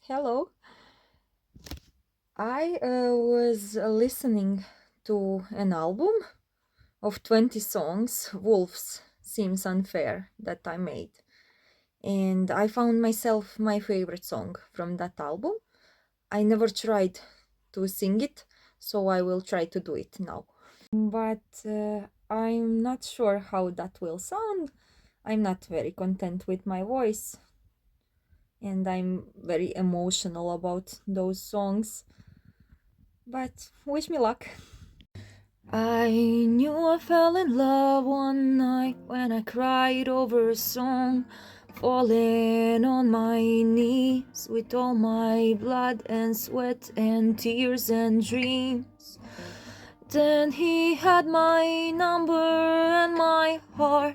Hello. I was listening to an album of 20 songs, Wolves Seems Unfair, that I made. And I found myself my favorite song from that album. I never tried to sing it, so I will try to do it now. But I'm not sure how that will sound. I'm not very content with my voice, and I'm very emotional about those songs. But wish me luck. I knew I fell in love one night when I cried over a song, falling on my knees with all my blood and sweat and tears and dreams. Then he had my number and my heart.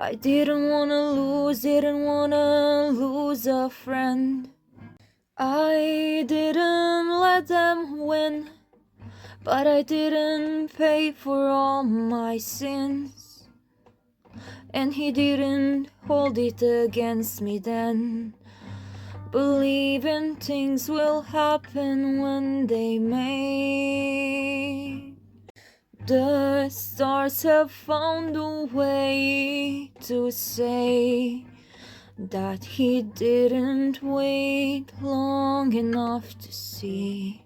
I didn't wanna lose a friend. I didn't let them win, but I didn't pay for all my sins, and he didn't hold it against me then. Believing things will happen when they may. The stars have found a way to say that he didn't wait long enough to see.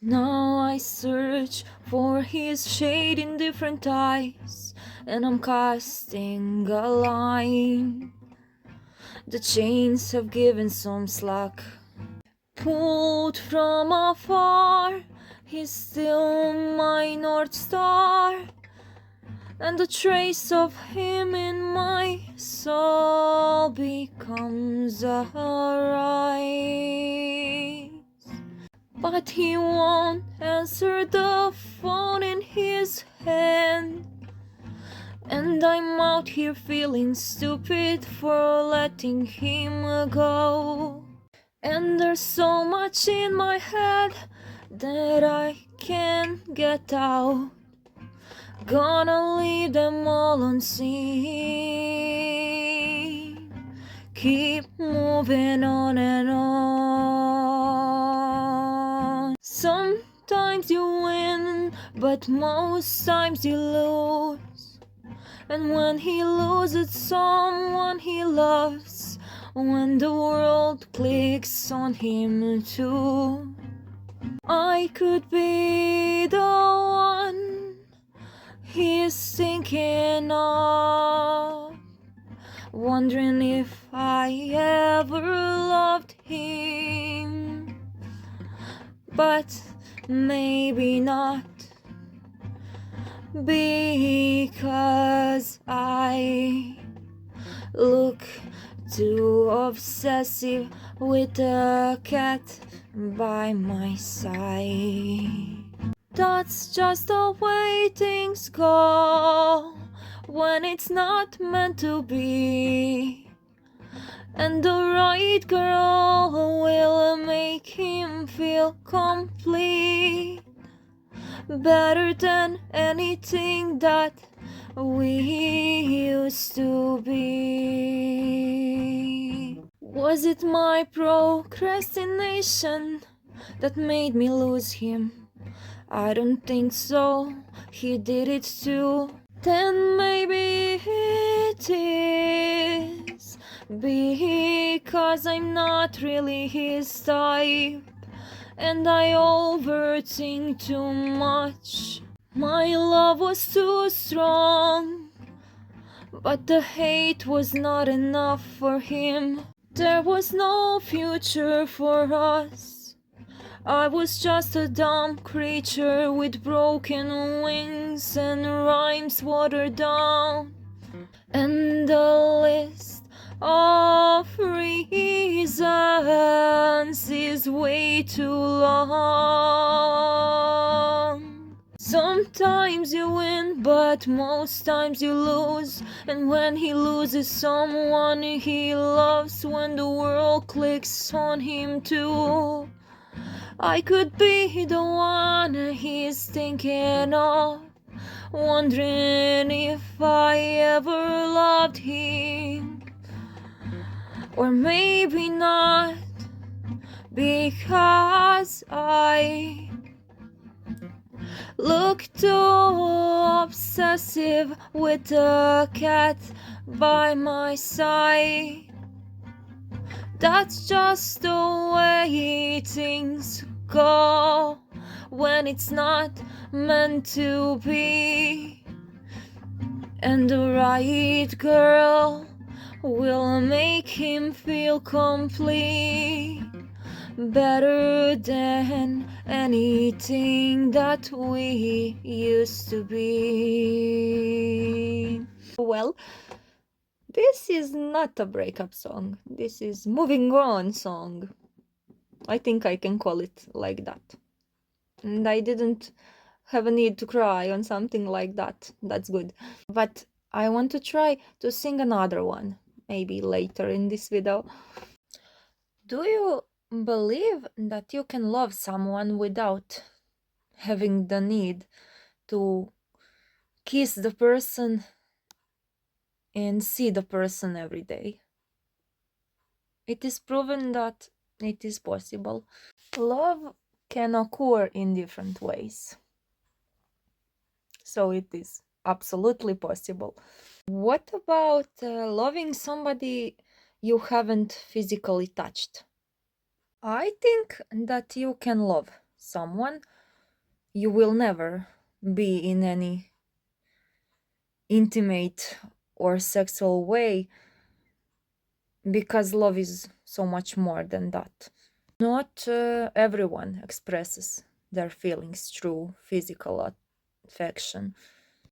Now I search for his shade in different eyes, and I'm casting a line. The chains have given some slack. Pulled from afar, he's still my North Star, and the trace of him in my soul becomes a rise. But he won't answer the phone in his hand, and I'm out here feeling stupid for letting him go. And there's so much in my head that I can't get out. Gonna leave them all unseen. Keep moving on and on. Sometimes you win, but most times you lose. And when he loses someone he loves, when the world clicks on him too, I could be the one he's thinking of, wondering if I ever loved him. But maybe not, because I look too obsessive with a cat by my side. That's just the way things go when it's not meant to be. And the right girl will make him feel complete, better than anything that we used to be. Was it my procrastination that made me lose him? I don't think so, he did it too. Then maybe it is because I'm not really his type, and I overthink too much. My love was too strong, but the hate was not enough for him. There was no future for us. I was just a dumb creature with broken wings and rhymes watered down, and the list of reasons is way too long. Sometimes you win, but most times you lose. And when he loses someone he loves, when the world clicks on him too, I could be the one he's thinking of, wondering if I ever loved him. Or maybe not, because I look too obsessive with a cat by my side. That's just the way things go when it's not meant to be. And the right girl will make him feel complete, better than anything that we used to be. Well, this is not a breakup song. This is moving on song. I think I can call it like that. And I didn't have a need to cry on something like that. That's good. But I want to try to sing another one, maybe later in this video. Do you believe that you can love someone without having the need to kiss the person and see the person every day? It is proven that it is possible. Love can occur in different ways. So it is absolutely possible. What about loving somebody you haven't physically touched? I think that you can love someone you will never be in any intimate or sexual way, because love is so much more than that. Not everyone expresses their feelings through physical affection.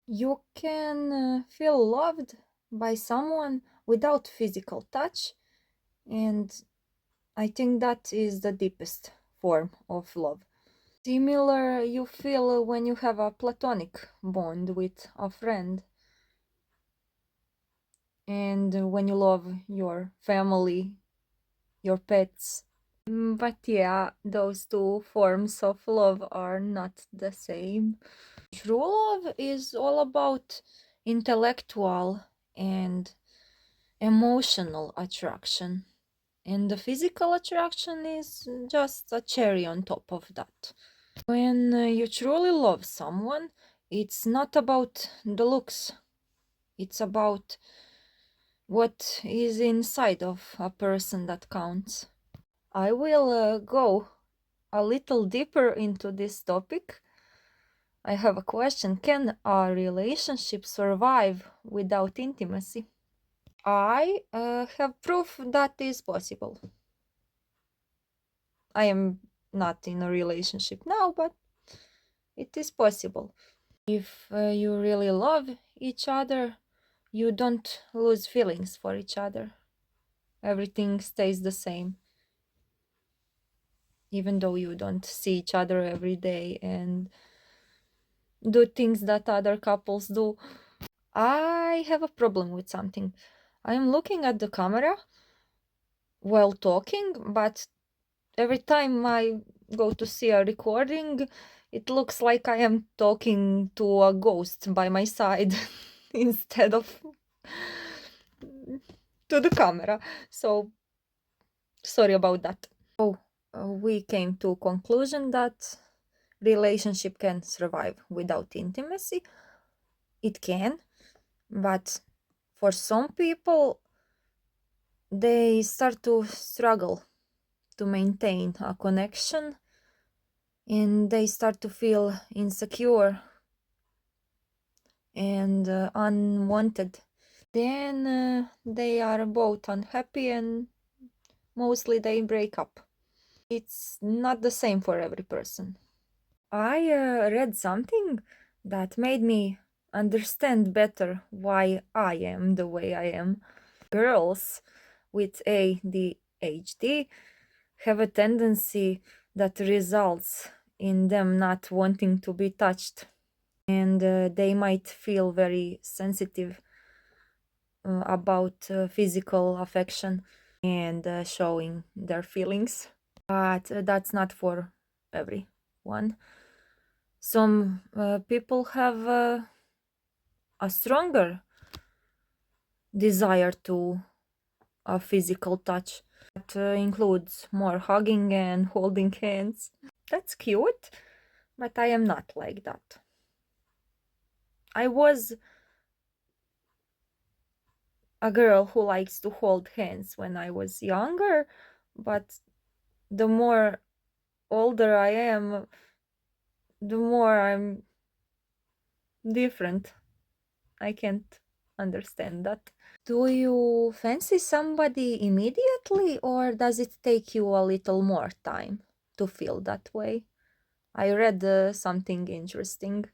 You can feel loved by someone without physical touch, and I think that is the deepest form of love. Similar you feel when you have a platonic bond with a friend, and when you love your family, your pets. But yeah, those two forms of love are not the same. True love is all about intellectual and emotional attraction, and the physical attraction is just a cherry on top of that. When you truly love someone, it's not about the looks, it's about what is inside of a person that counts. I will go a little deeper into this topic. I have a question. Can a relationship survive without intimacy? I have proof that is possible. I am not in a relationship now, but it is possible. If you really love each other, you don't lose feelings for each other. Everything stays the same, even though you don't see each other every day and do things that other couples do. I have a problem with something. I am looking at the camera while talking, but every time I go to see a recording, it looks like I am talking to a ghost by my side instead of to the camera. So sorry about that. So we came to conclusion that relationship can survive without intimacy. It can, but for some people they start to struggle to maintain a connection, and they start to feel insecure and unwanted. Then they are both unhappy and mostly they break up. It's not the same for every person. I read something that made me understand better why I am the way I am. Girls with ADHD have a tendency that results in them not wanting to be touched, and they might feel very sensitive about physical affection and showing their feelings. But that's not for everyone. Some people have a stronger desire to a physical touch. That includes more hugging and holding hands. That's cute, but I am not like that. I was a girl who likes to hold hands when I was younger, but the more older I am, the more I'm different. I can't understand that. Do you fancy somebody immediately, or does it take you a little more time to feel that way? I read something interesting,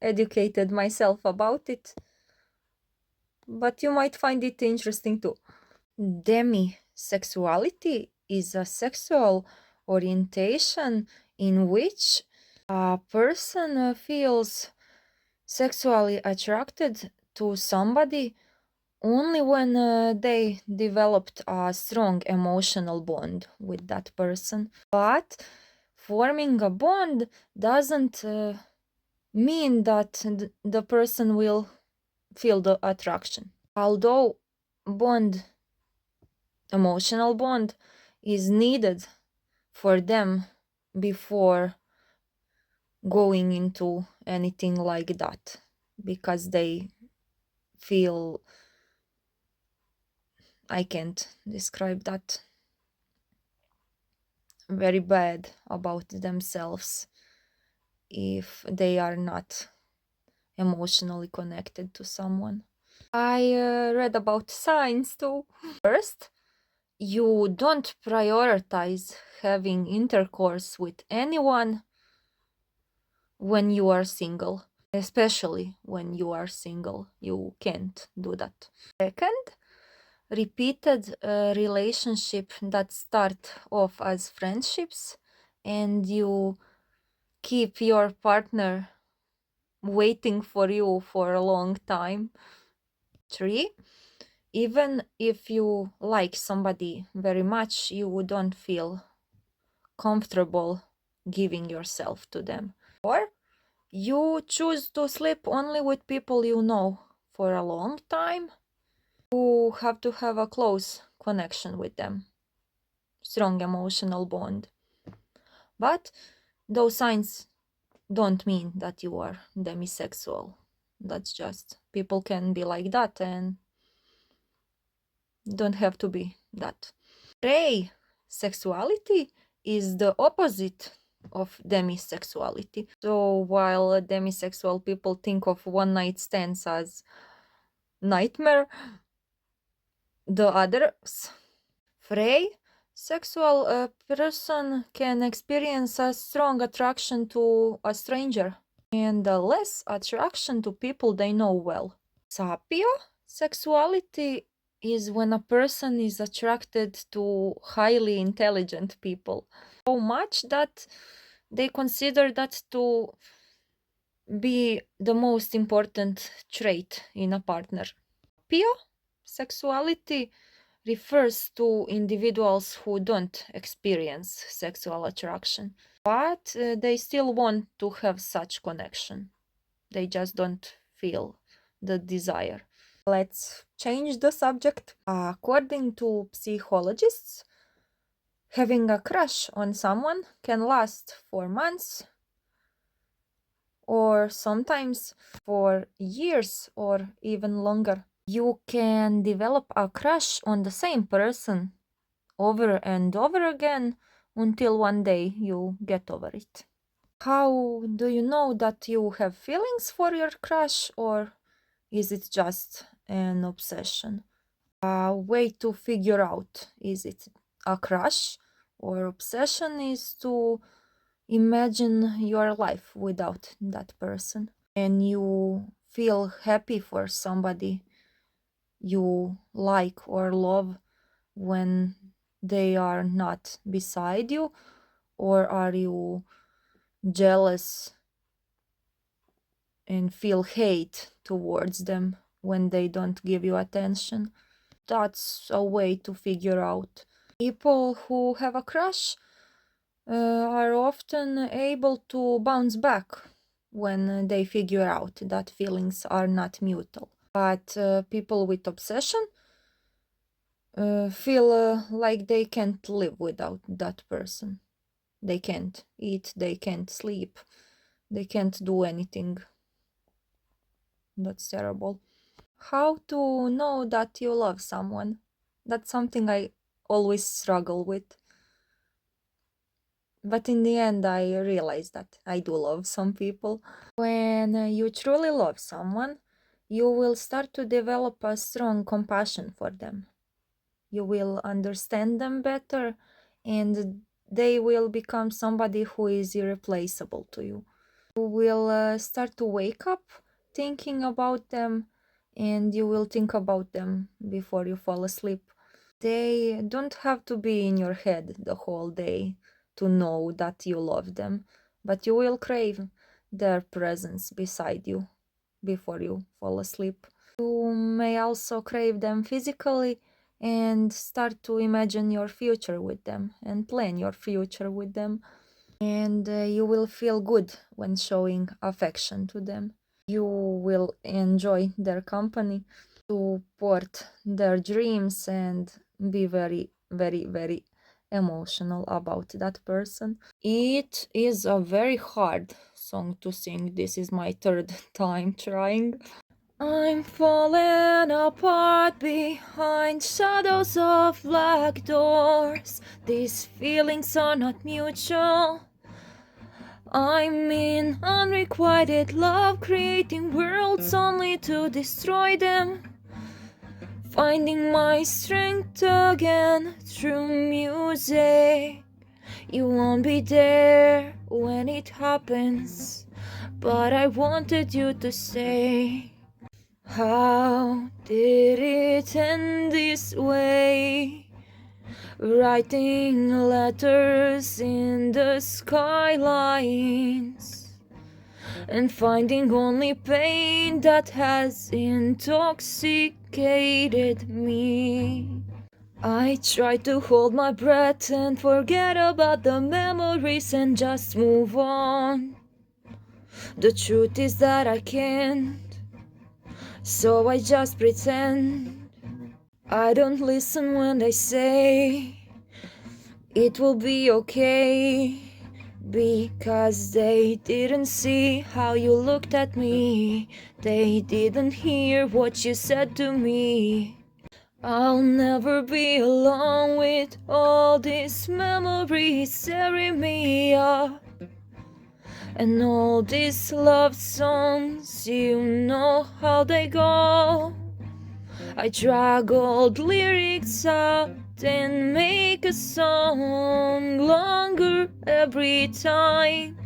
educated myself about it, but you might find it interesting too. Demisexuality is a sexual orientation in which a person feels sexually attracted to somebody only when they developed a strong emotional bond with that person. But forming a bond doesn't mean that the person will feel the attraction. Although emotional bond is needed for them before going into anything like that, because they feel, I can't describe that, very bad about themselves if they are not emotionally connected to someone. I read about signs too. First, you don't prioritize having intercourse with anyone when you are single, especially when you are single. You can't do that. Second, repeated relationship that start off as friendships and you keep your partner waiting for you for a long time. 3, even if you like somebody very much, you don't feel comfortable giving yourself to them. 4, you choose to sleep only with people you know for a long time. You have to have a close connection with them, strong emotional bond. But those signs don't mean that you are demisexual. That's just, people can be like that and don't have to be that. Prey sexuality is the opposite of demisexuality. So while demisexual people think of one night stands as nightmare, the others, Frey sexual person can experience a strong attraction to a stranger and a less attraction to people they know well. Sapio sexuality is when a person is attracted to highly intelligent people so much that they consider that to be the most important trait in a partner. Pio sexuality refers to individuals who don't experience sexual attraction, but they still want to have such connection. They just don't feel the desire. Let's change the subject. According to psychologists, having a crush on someone can last for months or sometimes for years or even longer. You can develop a crush on the same person over and over again until one day you get over it. How do you know that you have feelings for your crush, or is it just an obsession? A way to figure out is it a crush or obsession is to imagine your life without that person and you feel happy for somebody you like or love when they are not beside you, or are you jealous and feel hate towards them when they don't give you attention? That's a way to figure out. People who have a crush are often able to bounce back when they figure out that feelings are not mutual. But people with obsession feel like they can't live without that person. They can't eat, they can't sleep, they can't do anything. That's terrible. How to know that you love someone? That's something I always struggle with. But in the end, I realized that I do love some people. When you truly love someone, you will start to develop a strong compassion for them. You will understand them better, and they will become somebody who is irreplaceable to you. You will start to wake up thinking about them, and you will think about them before you fall asleep. They don't have to be in your head the whole day to know that you love them, but you will crave their presence beside you before you fall asleep. You may also crave them physically and start to imagine your future with them and plan your future with them. And you will feel good when showing affection to them. You will enjoy their company, support their dreams, and be very, very, very emotional about that person. It is a very hard song to sing. This is my third time trying. I'm falling apart behind shadows of black doors. These feelings are not mutual. I'm in unrequited love, creating worlds only to destroy them. Finding my strength again through music. You won't be there when it happens, but I wanted you to stay. How did it end this way? Writing letters in the skylines and finding only pain that has intoxicated me. I try to hold my breath and forget about the memories and just move on. The truth is that I can't, so I just pretend. I don't listen when they say it will be okay, because they didn't see how you looked at me. They didn't hear what you said to me. I'll never be alone with all these memories tearing me up. And all these love songs, you know how they go. I drag old lyrics out and make a song longer every time.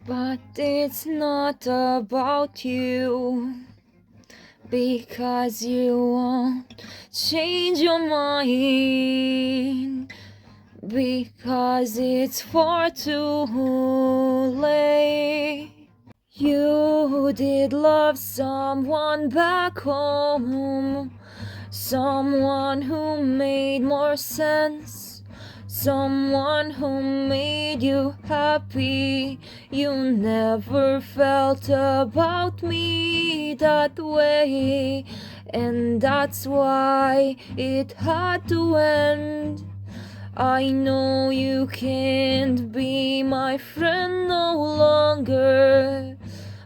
But it's not about you, because you won't change your mind, because it's far too late. You did love someone back home, someone who made more sense, someone who made you happy. You never felt about me that way, and that's why it had to end. I know you can't be my friend no longer,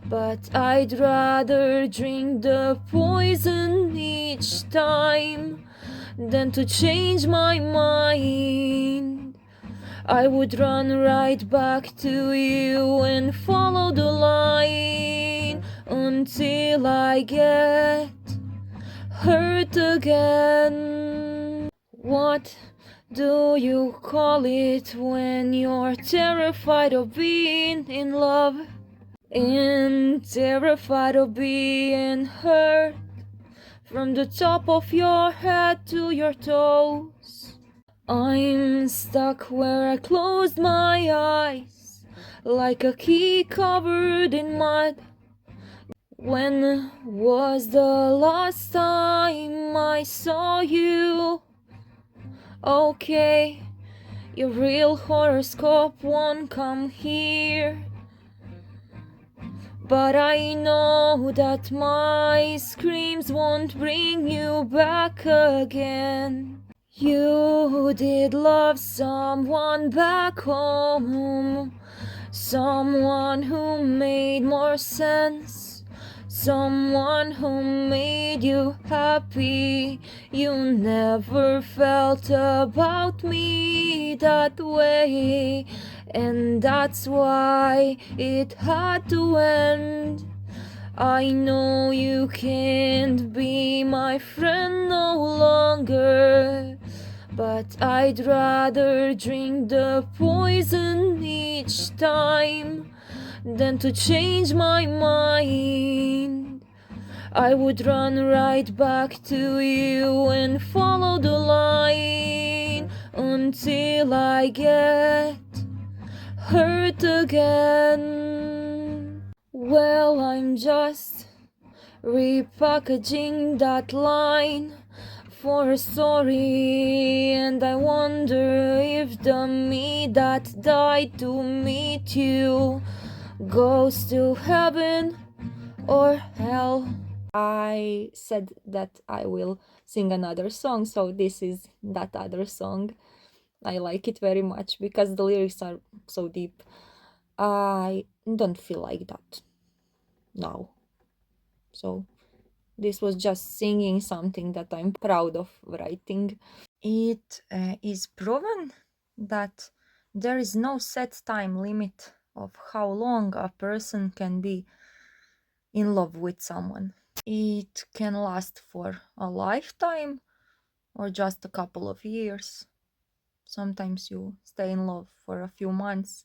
but I'd rather drink the poison each time than to change my mind. I would run right back to you and follow the line until I get hurt again. What do you call it when you're terrified of being in love and terrified of being hurt from the top of your head to your toes? I'm stuck where I closed my eyes like a key covered in mud. When was the last time I saw you? Okay, your real horoscope won't come here, but I know that my screams won't bring you back again. You did love someone back home, someone who made more sense, someone who made you happy. You never felt about me that way, and that's why it had to end. I know you can't be my friend no longer, but I'd rather drink the poison each time than to change my mind. I would run right back to you and follow the line until I get hurt again. Well, I'm just repackaging that line for a story, and I wonder if the me that died to meet you goes to heaven or hell. I said that I will sing another song, so this is that other song. I like it very much because the lyrics are so deep. I don't feel like that now. So this was just singing something that I'm proud of writing. It is proven that there is no set time limit of how long a person can be in love with someone. It can last for a lifetime or just a couple of years. Sometimes you stay in love for a few months,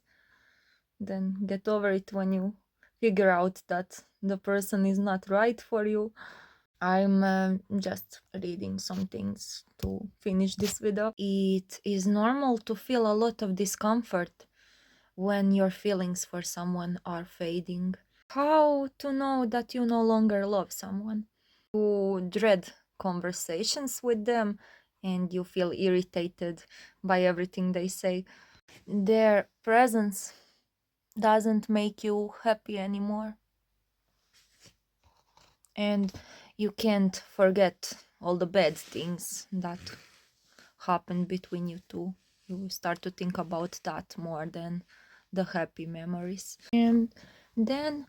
then get over it when you figure out that the person is not right for you. I'm just reading some things to finish this video. It is normal to feel a lot of discomfort when your feelings for someone are fading. How to know that you no longer love someone? You dread conversations with them and you feel irritated by everything they say. Their presence doesn't make you happy anymore. And you can't forget all the bad things that happened between you two. You start to think about that more than the happy memories. And then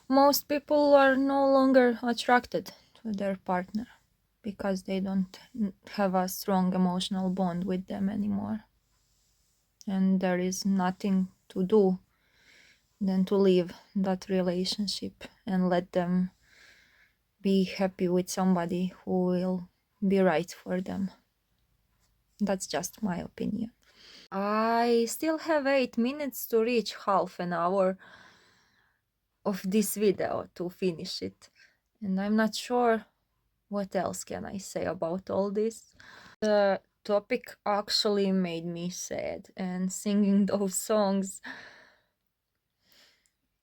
most people are no longer attracted to their partner because they don't have a strong emotional bond with them anymore. And there is nothing to do than to leave that relationship and let them be happy with somebody who will be right for them. That's just my opinion. I still have 8 minutes to reach half an hour of this video to finish it. And I'm not sure what else can I say about all this. The topic actually made me sad, and singing those songs,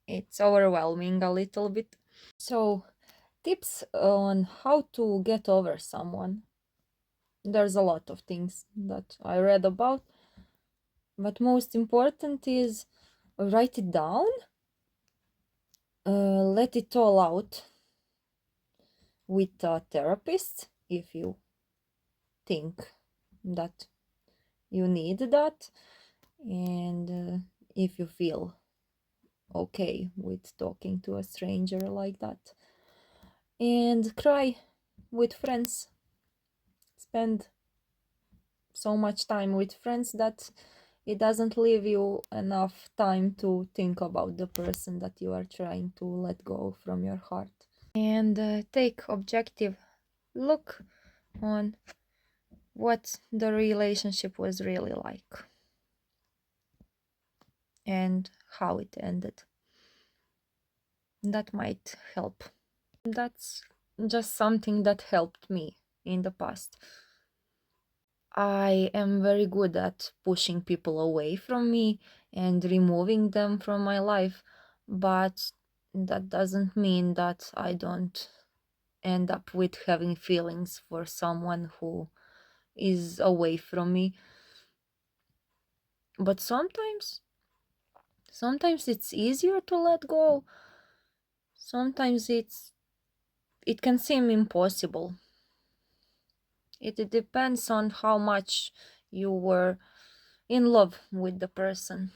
it's overwhelming a little bit. So, tips on how to get over someone. There's a lot of things that I read about, but most important is write it down, let it all out with a therapist if you think that you need that, and if you feel okay with talking to a stranger like that. And cry with friends. Spend so much time with friends that it doesn't leave you enough time to think about the person that you are trying to let go from your heart. And take objective look on what the relationship was really like and how it ended. That might help. That's just something that helped me in the past. I am very good at pushing people away from me and removing them from my life, but that doesn't mean that I don't end up with having feelings for someone who is away from me. But sometimes it's easier to let go. Sometimes it can seem impossible. It depends on how much you were in love with the person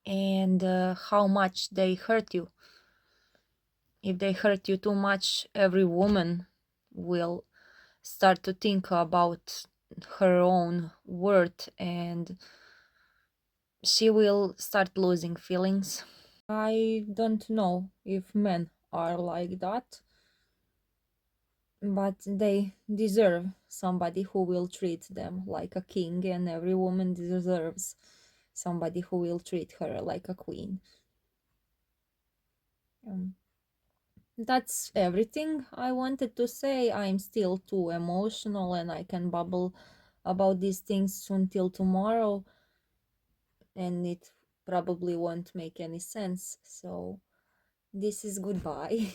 and how much they hurt you. If they hurt you too much, every woman will start to think about her own worth and she will start losing feelings. I don't know if men are like that, but they deserve somebody who will treat them like a king, and every woman deserves somebody who will treat her like a queen. That's everything I wanted to say. I'm still too emotional and I can babble about these things until tomorrow, and it probably won't make any sense. So, this is goodbye.